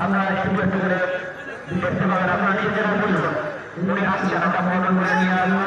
আমরা একটু একটু করে দেখতে পাবেন, আপনারা নিজেরা বলুন উনি আসছে একটা মডেল করে নিয়ে আসবো